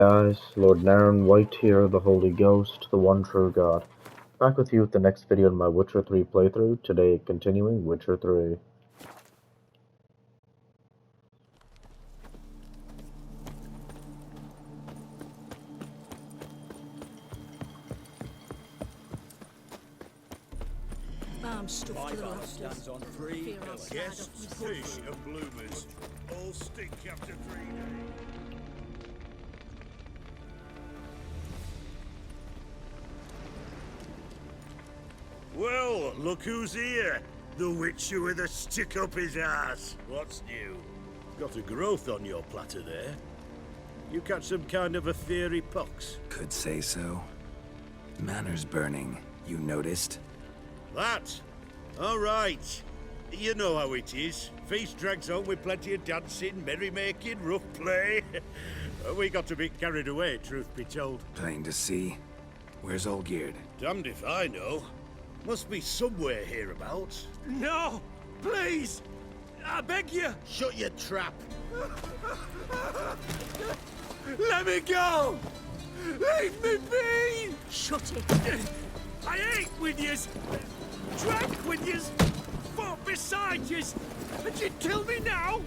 Guys, Lord Naren, White here, the Holy Ghost, the one true God. Back with you with the next video in my Witcher 3 playthrough, today continuing Witcher 3. I'm stuffed My to the bar rafters. stands on three Fear I'll pillars. slide Guests, off my fish, foot. and bloomers all stink after 3 days. Well, look who's here. The Witcher with a stick up his ass. What's new? Got a growth on your platter there. You catch some kind of a fiery pox. Could say so. Manor's burning, you noticed? That? All right. You know how it is. Feast drags on with plenty of dancing, merrymaking, rough play. We got a bit carried away, truth be told. Plain to see. Where's Olgierd? Damned if I know. Must be somewhere hereabouts. No! Please! I beg you! Shut your trap. Let me go! Leave me be! Shut it. I ate with yous! Drank with yous! Fought beside yous! And you kill me now?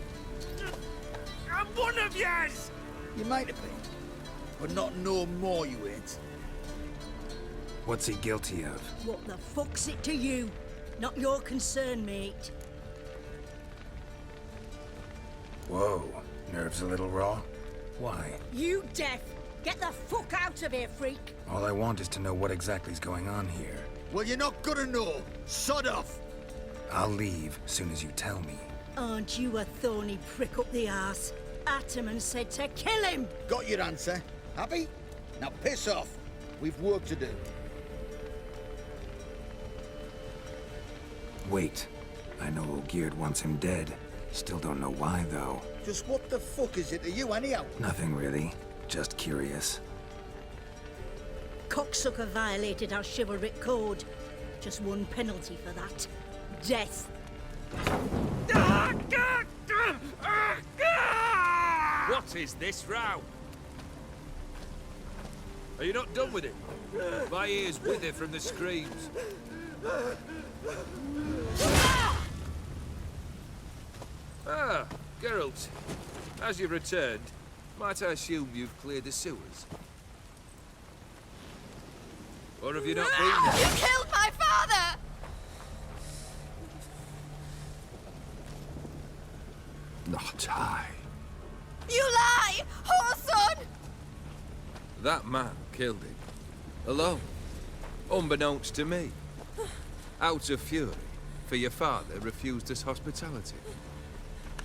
I'm one of yous! You might have been, but not no more you ain't. What's he guilty of? What the fuck's it to you? Not your concern, mate. Whoa, nerves a little raw? Why? You deaf! Get the fuck out of here, freak! All I want is to know what exactly's going on here. Well, you're not gonna know. Sod off. I'll leave soon as you tell me. Aren't you a thorny prick up the arse? Ataman said to kill him! Got your answer. Happy? Now piss off. We've work to do. Wait, I know Olgierd wants him dead. Still don't know why, though. Just what the fuck is it to you, anyhow? Nothing really. Just curious. Cocksucker violated our chivalric code. Just one penalty for that. Death. What is this row? Are you not done with it? My ears wither from the screams. Ah, Geralt. As you've returned, might I assume you've cleared the sewers? Or have you not been there? You killed my father! Not I. You lie! Whoreson! That man killed him. Alone. Unbeknownst to me. Out of fury, for your father refused us hospitality.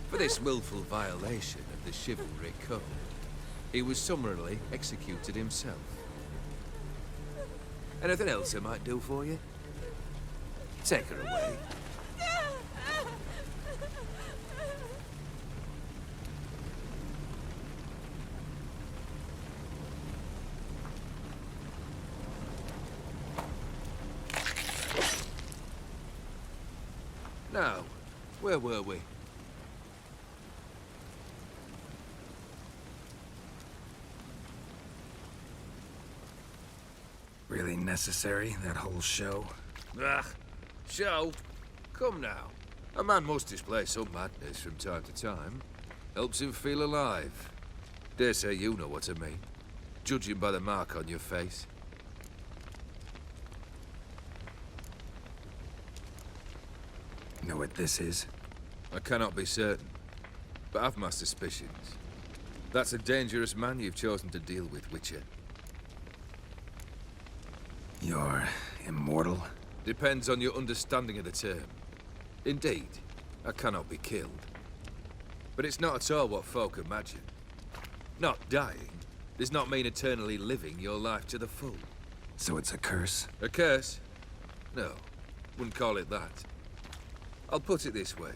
For this willful violation of the chivalric code, he was summarily executed himself. Anything else I might do for you? Take her away. Now, where were we? Really necessary, that whole show? Ah, show? Come now. A man must display some madness from time to time. Helps him feel alive. Dare say you know what I mean. Judging by the mark on your face. Know what this is? I cannot be certain, but I've my suspicions. That's a dangerous man you've chosen to deal with, Witcher. You're immortal? Depends on your understanding of the term. Indeed, I cannot be killed. But it's not at all what folk imagine. Not dying does not mean eternally living your life to the full. So it's a curse? A curse? No, wouldn't call it that. I'll put it this way.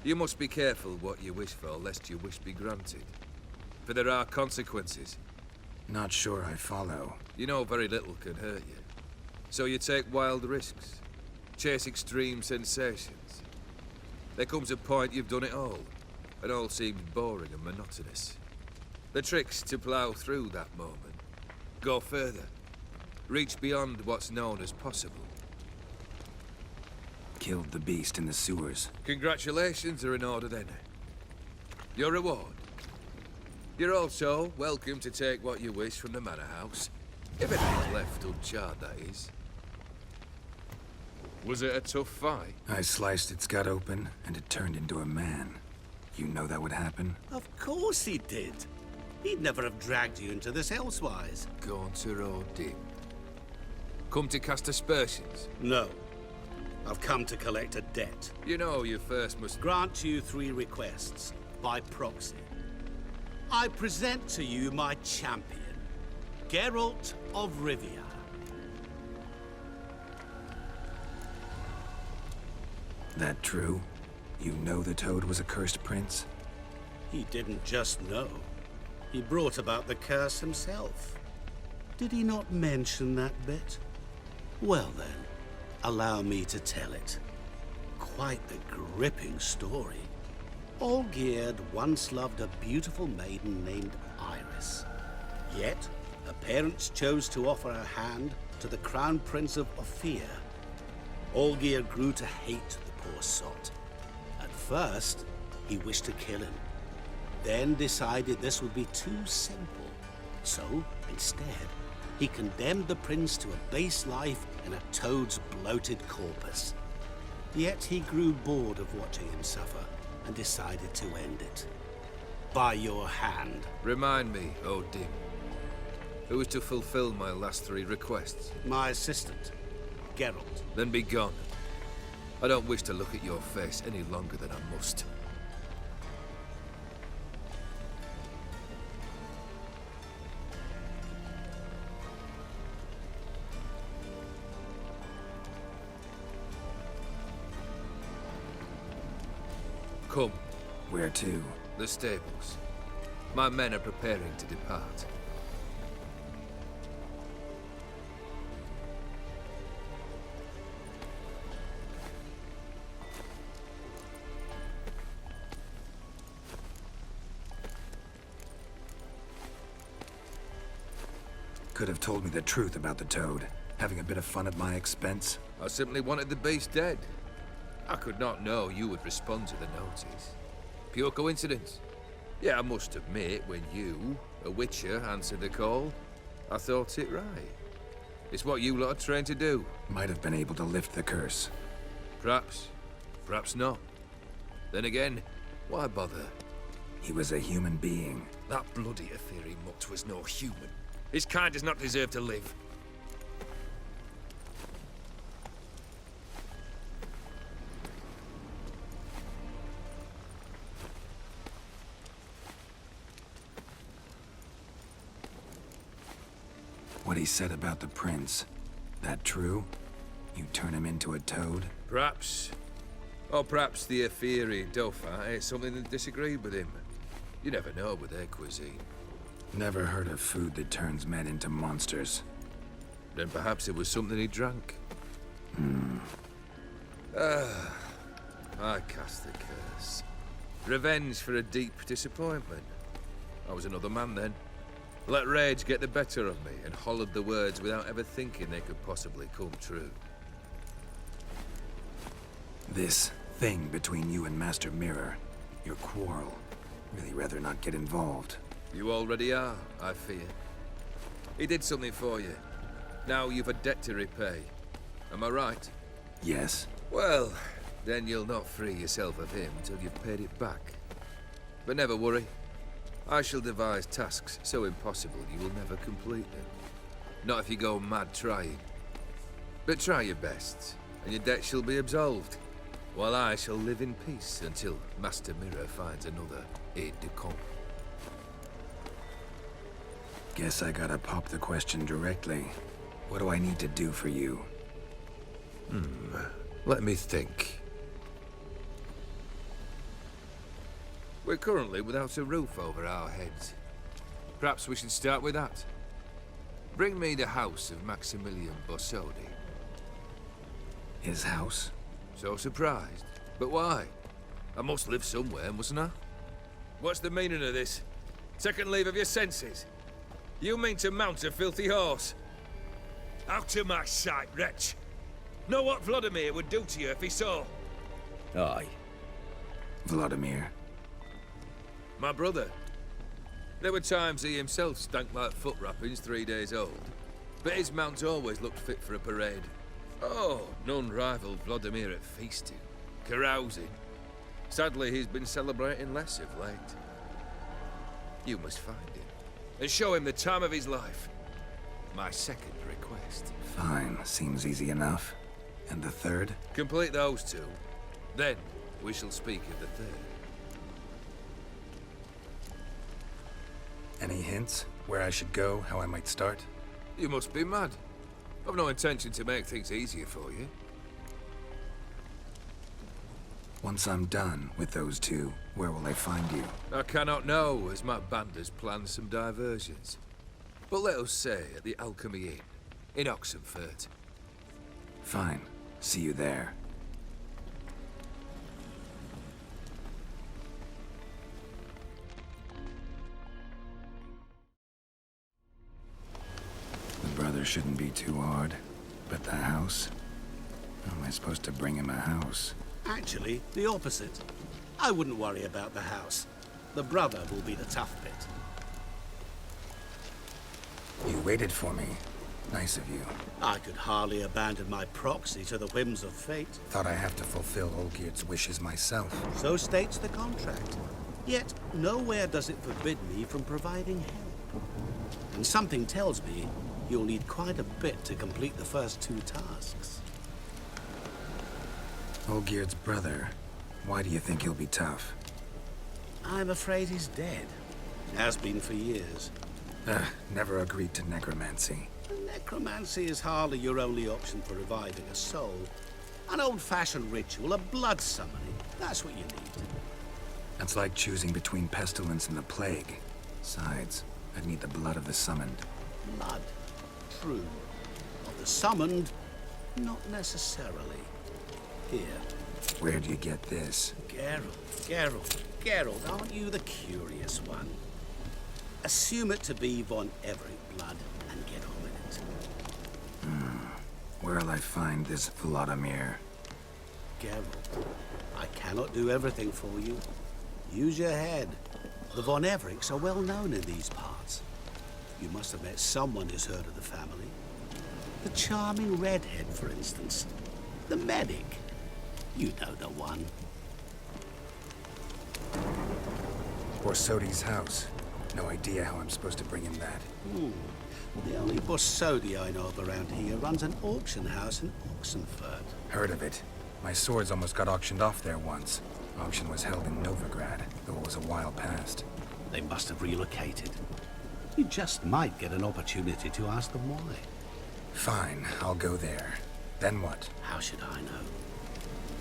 You must be careful what you wish for, lest your wish be granted. For there are consequences. Not sure I follow. You know very little can hurt you. So you take wild risks. Chase extreme sensations. There comes a point you've done it all, and all seems boring and monotonous. The trick's to plough through that moment. Go further. Reach beyond what's known as possible. Killed the beast in the sewers. Congratulations are in order then. Your reward. You're also welcome to take what you wish from the manor house. If anything's left uncharred, that is. Was it a tough fight? I sliced its gut open, and it turned into a man. You know that would happen? Of course he did. He'd never have dragged you into this elsewise. Gaunter or dim? Come to cast aspersions? No. I've come to collect a debt. You know you first must... Grant you 3 requests, by proxy. I present to you my champion, Geralt of Rivia. That true? You know the Toad was a cursed prince? He didn't just know. He brought about the curse himself. Did he not mention that bit? Well then, allow me to tell it. Quite a gripping story. Olgierd once loved a beautiful maiden named Iris. Yet, her parents chose to offer her hand to the Crown Prince of Ophir. Olgierd grew to hate the poor sot. At first, he wished to kill him. Then decided this would be too simple. So, instead, he condemned the prince to a base life in a toad's bloated corpus. Yet he grew bored of watching him suffer and decided to end it. By your hand. Remind me, Dim. Who is to fulfill my last 3 requests? My assistant, Geralt. Then be gone. I don't wish to look at your face any longer than I must. Come. Where to? The stables. My men are preparing to depart. Could have told me the truth about the Toad. Having a bit of fun at my expense. I simply wanted the beast dead. I could not know you would respond to the notice. Pure coincidence. Yeah, I must admit, when you, a witcher, answered the call, I thought it right. It's what you lot are trained to do. Might have been able to lift the curse. Perhaps. Perhaps not. Then again, why bother? He was a human being. That bloody Aetheri mutt was no human. His kind does not deserve to live. What he said about the prince, that true? You turn him into a toad? Perhaps. Or perhaps the Aetheri Dauphin ate something that disagreed with him. You never know with their cuisine. Never heard of food that turns men into monsters. Then perhaps it was something he drank. I cast the curse. Revenge for a deep disappointment. I was another man then. Let rage get the better of me and hollered the words without ever thinking they could possibly come true. This thing between you and Master Mirror, your quarrel, really rather not get involved. You already are, I fear. He did something for you. Now you've a debt to repay. Am I right? Yes. Well, then you'll not free yourself of him till you've paid it back. But never worry. I shall devise tasks so impossible you will never complete them. Not if you go mad trying. But try your best, and your debt shall be absolved, while I shall live in peace until Master Mirror finds another aide-de-camp. Guess I gotta pop the question directly. What do I need to do for you? Let me think. We're currently without a roof over our heads. Perhaps we should start with that. Bring me the house of Maximilian Bossodi. His house? So surprised. But why? I must live somewhere, mustn't I? What's the meaning of this? Second leave of your senses. You mean to mount a filthy horse? Out of my sight, wretch. Know what Vladimir would do to you if he saw? Aye. Vladimir. My brother. There were times he himself stank like foot wrappings 3 days old. But his mount always looked fit for a parade. Oh, none rivaled Vladimir at feasting, carousing. Sadly, he's been celebrating less of late. You must find him, and show him the time of his life. My second request. Fine, seems easy enough. And the third? Complete those two. Then, we shall speak of the third. Any hints? Where I should go, how I might start? You must be mad. I've no intention to make things easier for you. Once I'm done with those two, where will I find you? I cannot know, as my band has planned some diversions. But let us say at the Alchemy Inn, in Oxenfurt. Fine. See you there. The brother shouldn't be too hard. But the house? How am I supposed to bring him a house? Actually, the opposite. I wouldn't worry about the house. The brother will be the tough bit. You waited for me. Nice of you. I could hardly abandon my proxy to the whims of fate. Thought I have to fulfill Olgierd's wishes myself. So states the contract. Yet, nowhere does it forbid me from providing help. And something tells me you'll need quite a bit to complete the first two tasks. Olgierd's brother. Why do you think he'll be tough? I'm afraid he's dead. Has been for years. Never agreed to necromancy. Necromancy is hardly your only option for reviving a soul. An old-fashioned ritual, a blood summoning. That's what you need. That's like choosing between pestilence and the plague. Besides, I'd need the blood of the summoned. Blood. True. Of the summoned, not necessarily. Here. Where do you get this? Geralt, aren't you the curious one? Assume it to be von Everett blood and get on with it. Where'll I find this Vladimir? Geralt, I cannot do everything for you. Use your head. The von Evericks are well known in these parts. You must have met someone who's heard of the family. The charming redhead, for instance. The medic. You know the one. Borsodi's house. No idea how I'm supposed to bring him that. The only Borsodi I know of around here runs an auction house in Oxenfurt. Heard of it. My swords almost got auctioned off there once. Auction was held in Novigrad, though it was a while past. They must have relocated. You just might get an opportunity to ask them why. Fine, I'll go there. Then what? How should I know?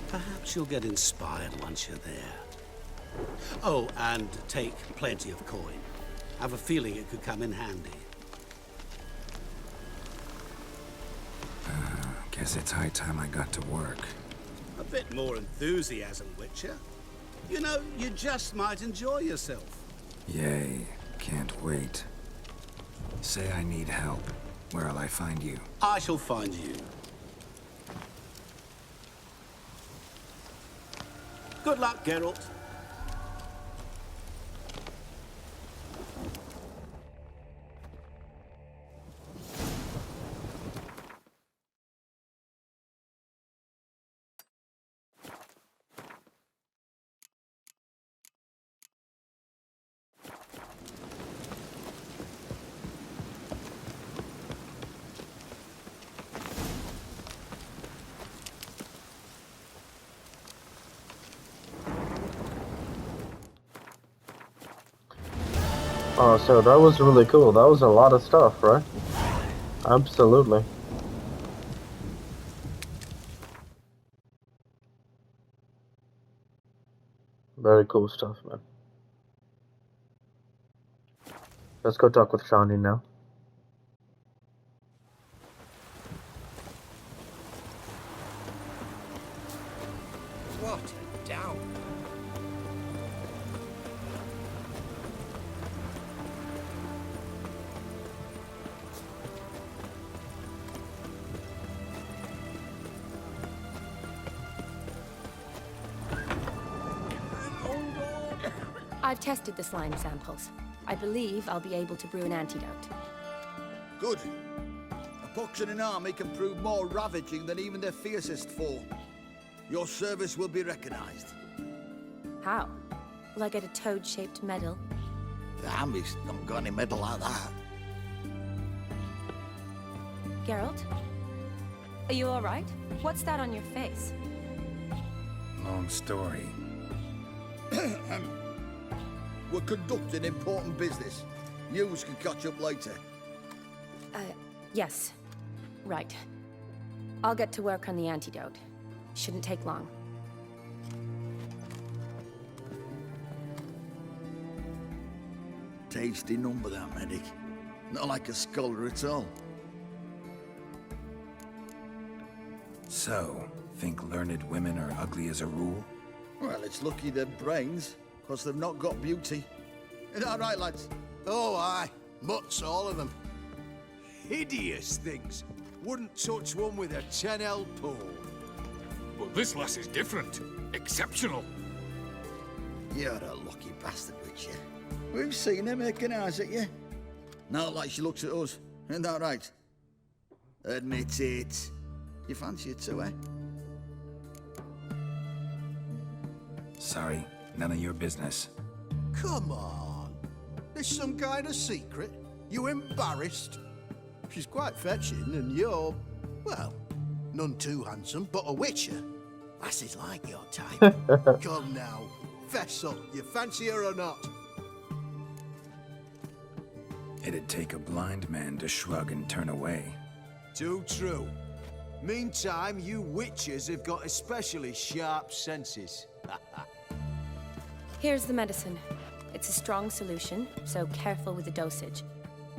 Perhaps you'll get inspired once you're there. Oh, and take plenty of coin. Have a feeling it could come in handy. Guess it's high time I got to work. A bit more enthusiasm, Witcher. You know, you just might enjoy yourself. Yay, can't wait. Say I need help. Where'll I find you? I shall find you. Good luck, Geralt. Oh, so that was really cool. That was a lot of stuff, right? Absolutely. Very cool stuff, man. Let's go talk with Shawnee now. What a down. I've tested the slime samples. I believe I'll be able to brew an antidote. Good. A pox in an army can prove more ravaging than even their fiercest foe. Your service will be recognized. How? Will I get a toad-shaped medal? The army's not got any medal like that. Geralt? Are you alright? What's that on your face? Long story. We're conducting important business. News can catch up later. Yes. Right. I'll get to work on the antidote. Shouldn't take long. Tasty number, that medic. Not like a scholar at all. So, think learned women are ugly as a rule? Well, it's lucky they're brains, because they've not got beauty. Is that right, lads? Oh, aye. Mutts, all of them. Hideous things. Wouldn't touch one with a 10L pole. But this lass is different. Exceptional. You're a lucky bastard, Witcher. We've seen her making eyes at you. Not like she looks at us. Isn't that right? Admit it. You fancy it too, eh? Sorry, none of your business. Come on. There's some kind of secret. You embarrassed? She's quite fetching, and you're, well, none too handsome, but a witcher. Lasses like your type. Come now, fess up. You fancy her or not? It'd take a blind man to shrug and turn away. Too true. Meantime, you witches have got especially sharp senses. Here's the medicine. It's a strong solution, so careful with the dosage.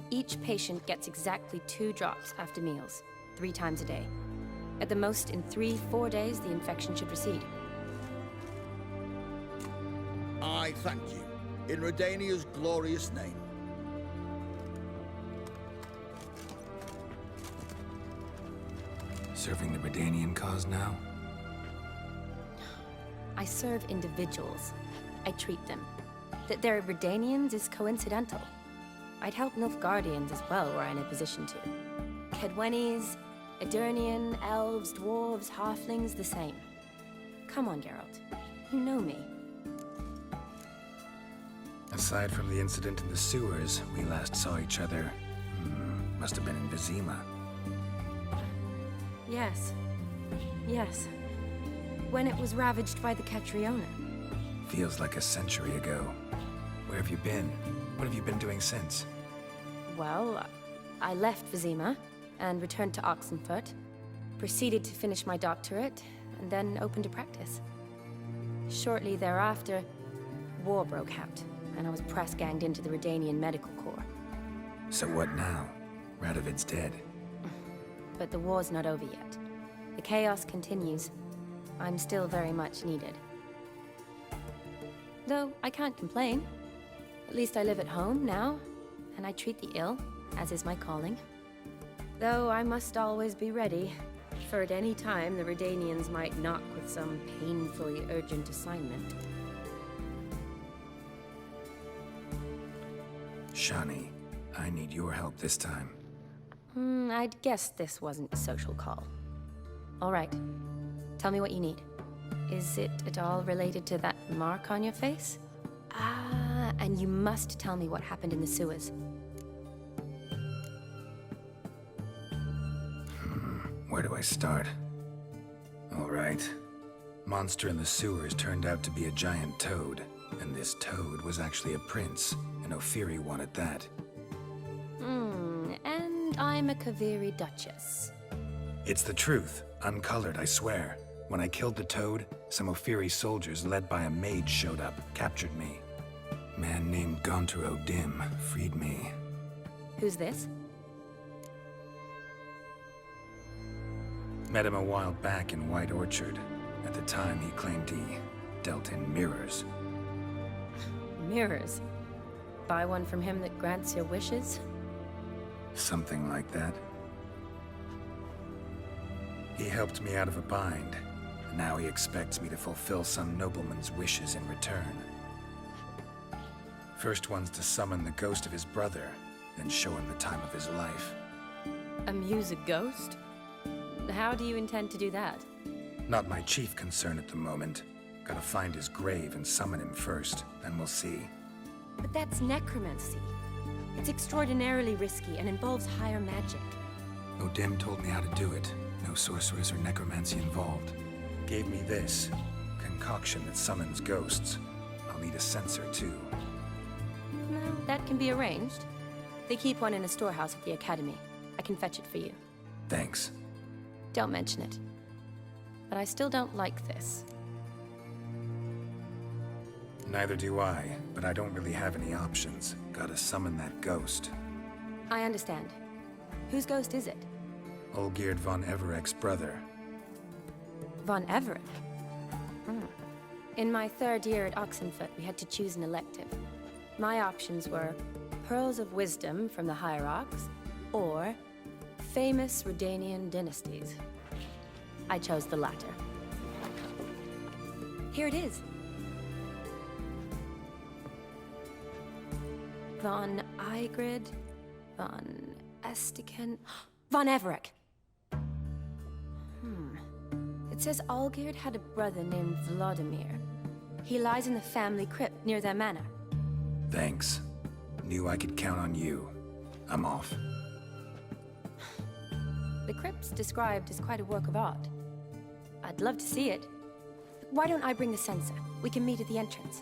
Each patient gets exactly 2 drops after meals, 3 times a day. At the most, in 3-4 days, the infection should recede. I thank you. In Redania's glorious name. Serving the Redanian cause now? I serve individuals. I treat them. That they're Redanians is coincidental. I'd help Nilfgaardians as well were I in a position to. Kedwenis, Edirnian, elves, dwarves, halflings, the same. Come on, Geralt. You know me. Aside from the incident in the sewers, we last saw each other, must have been in Vizima. Yes. Yes. When it was ravaged by the Catriona. Feels like a century ago. Where have you been? What have you been doing since? Well, I left Vizima and returned to Oxenfurt, proceeded to finish my doctorate, and then opened a practice. Shortly thereafter, war broke out, and I was press-ganged into the Redanian Medical Corps. So what now? Radovid's dead. But the war's not over yet. The chaos continues. I'm still very much needed. Though I can't complain. At least I live at home now, and I treat the ill, as is my calling. Though I must always be ready, for at any time the Redanians might knock with some painfully urgent assignment. Shani, I need your help this time. I'd guessed this wasn't a social call. All right. Tell me what you need. Is it at all related to that mark on your face? Ah, and you must tell me what happened in the sewers. Where do I start? All right. Monster in the sewers turned out to be a giant toad, and this toad was actually a prince, and Ophiri wanted that. And I'm a Kaviri Duchess. It's the truth, uncolored, I swear. When I killed the toad, some Ophiri soldiers led by a mage showed up, captured me. Man named Gontar O'Dim freed me. Who's this? Met him a while back in White Orchard. At the time, he claimed he dealt in mirrors. Mirrors? Buy one from him that grants your wishes? Something like that. He helped me out of a bind. Now he expects me to fulfill some nobleman's wishes in return. First one's to summon the ghost of his brother, then show him the time of his life. Amuse a ghost? How do you intend to do that? Not my chief concern at the moment. Gotta find his grave and summon him first, then we'll see. But that's necromancy. It's extraordinarily risky and involves higher magic. O'Dim told me how to do it. No sorceress or necromancy involved. Gave me this concoction that summons ghosts. I'll need a censer too. Well, that can be arranged. They keep one in a storehouse at the academy. I can fetch it for you. Thanks. Don't mention it. But I still don't like this. Neither do I, but I don't really have any options. Gotta summon that ghost. I understand. Whose ghost is it? Olgierd von Evereck's brother. Von Everett? In my third year at Oxenfoot, we had to choose an elective. My options were Pearls of Wisdom from the Hierarchs, or Famous Redanian Dynasties. I chose the latter. Here it is. Von Igrid, von Estiken, von Everett. It says Olgierd had a brother named Vladimir. He lies in the family crypt near their manor. Thanks. Knew I could count on you. I'm off. The crypt's described as quite a work of art. I'd love to see it. Why don't I bring the censer? We can meet at the entrance.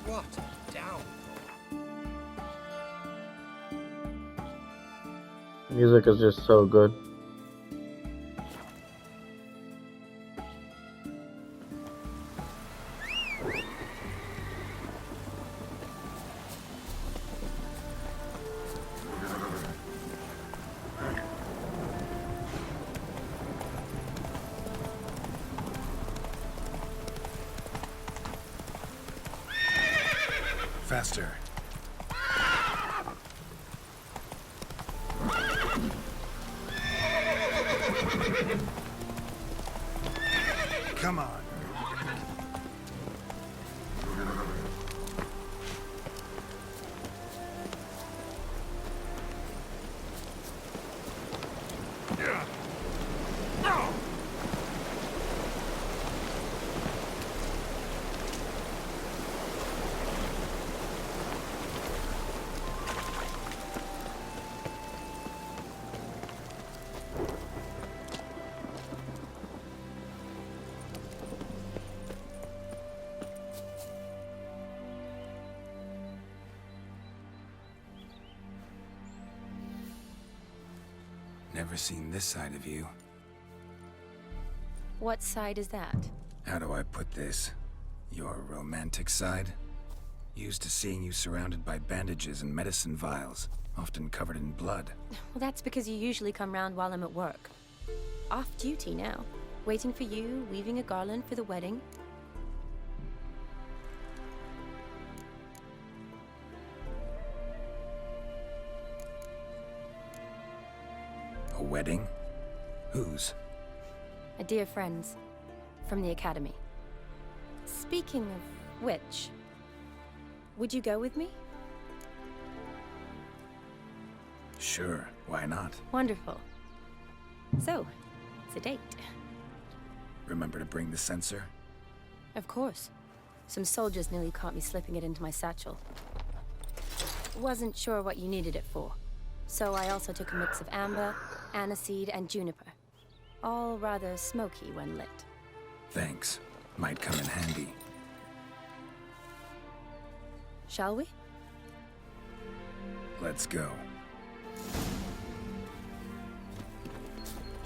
What? Down. Music is just so good. Faster. Come on. Never seen this side of you. What side is that? How do I put this? Your romantic side? Used to seeing you surrounded by bandages and medicine vials, often covered in blood. Well, that's because you usually come round while I'm at work. Off duty now. Waiting for you, weaving a garland for the wedding. A wedding? Whose? A dear friend's. From the academy. Speaking of which, would you go with me? Sure, why not? Wonderful. So, it's a date. Remember to bring the censer? Of course. Some soldiers nearly caught me slipping it into my satchel. Wasn't sure what you needed it for. So I also took a mix of amber, aniseed, and juniper. All rather smoky when lit. Thanks. Might come in handy. Shall we? Let's go.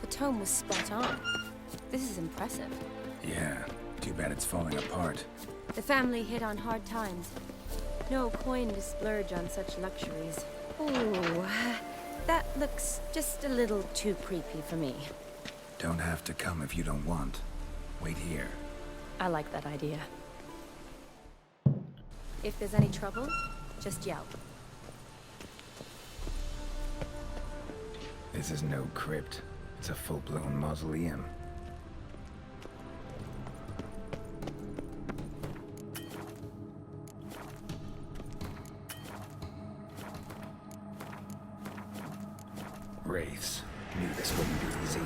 The tome was spot on. This is impressive. Yeah, too bad it's falling apart. The family hit on hard times. No coin to splurge on such luxuries. Ooh, that looks just a little too creepy for me. Don't have to come if you don't want. Wait here. I like that idea. If there's any trouble, just yell. This is no crypt. It's a full-blown mausoleum. Wraiths. Knew this wouldn't be easy.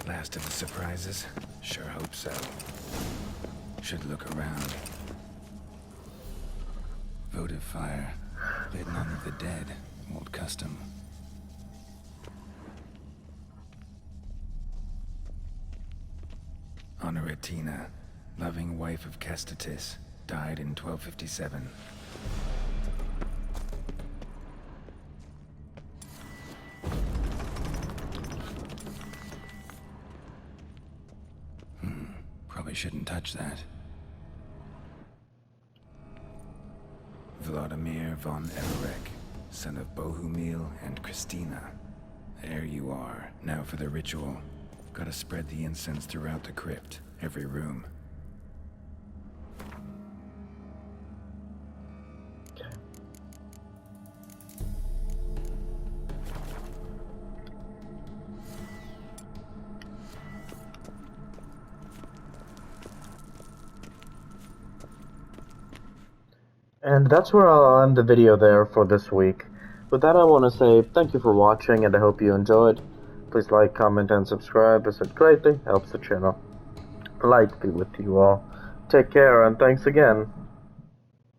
Last of the surprises? Sure hope so. Should look around. Votive fire. Lit none of the dead. Old custom. Honoratina, loving wife of Kestatis, died in 1257. Probably shouldn't touch that. Vladimir von Everek, son of Bohumil and Christina. There you are. Now for the ritual. Gotta spread the incense throughout the crypt, every room. And that's where I'll end the video there for this week. With that, I want to say thank you for watching, and I hope you enjoyed. Please like, comment, and subscribe, as it greatly helps the channel. Light be with you all. Take care, and thanks again.